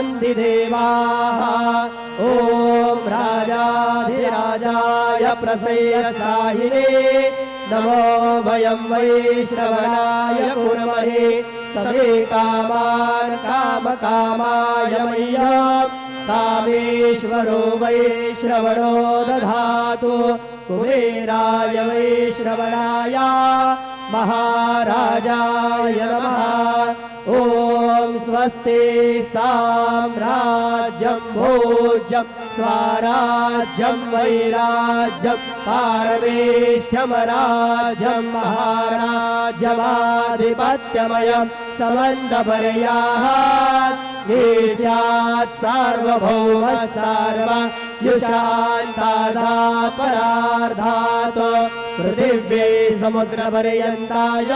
वसन्ति देवाः। ॐ राजाधिराजाय प्रसय्यसायिने नमो वयं वैश्रवणाय कुर्महे समे कामान् कामकामाय मह्यम् कामेश्वरो वैश्रवणो दधातु कुबेराय वैश्रवणाय महाराजाय नमः। ॐ स्वस्ति साम्राज्यं भोज्यं स्वराज्यं वैराज्यं पारमेष्ठ्यमराज्यं महाराज्यमाधिपत्यमयं समन्तपर्याः ईशात् सार्वभौमः सर्वयुषान्तादात् परार्धात् पृथिव्यै समुद्रपर्यन्ताय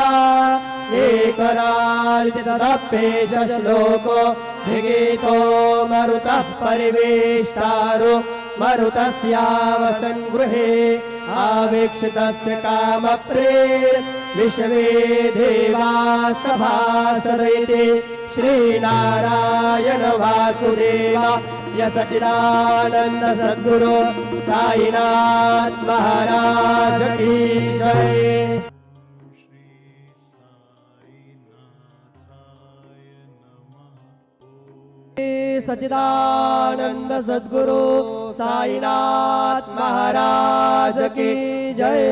एकराल्ति तदप्येष श्लोको विगीतो मरुतः परिवेष्टारो मरुतस्यावसन् गृहे आवीक्षितस्य कामप्रेर विश्वे देवा सभासदैति श्रीनारायण वासुदेव सच्चिदानंद सद्गुरु साईनाथ महाराज की जय। सच्चिदानंद सद्गुरु साईनाथ महाराज की जय।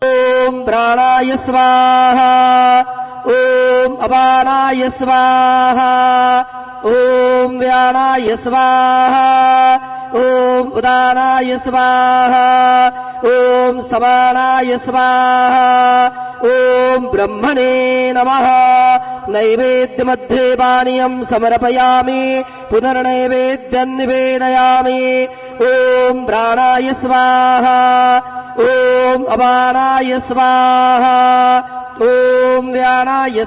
ओम प्राणाय स्वाहा ओम अपानाय स्वाहा ओम व्यानाय स्वाहा ओम उदानाय स्वाहा ओम समानाय स्वाहा ओम ब्रह्मणे नमः। नैवेद्यमध्ये पानीयं समर्पयामि पुनर्नैवेद्यं निवेदयामि। ओम प्राणाय स्वाहा ओम अपानाय स्वाहा ओम व्यानाय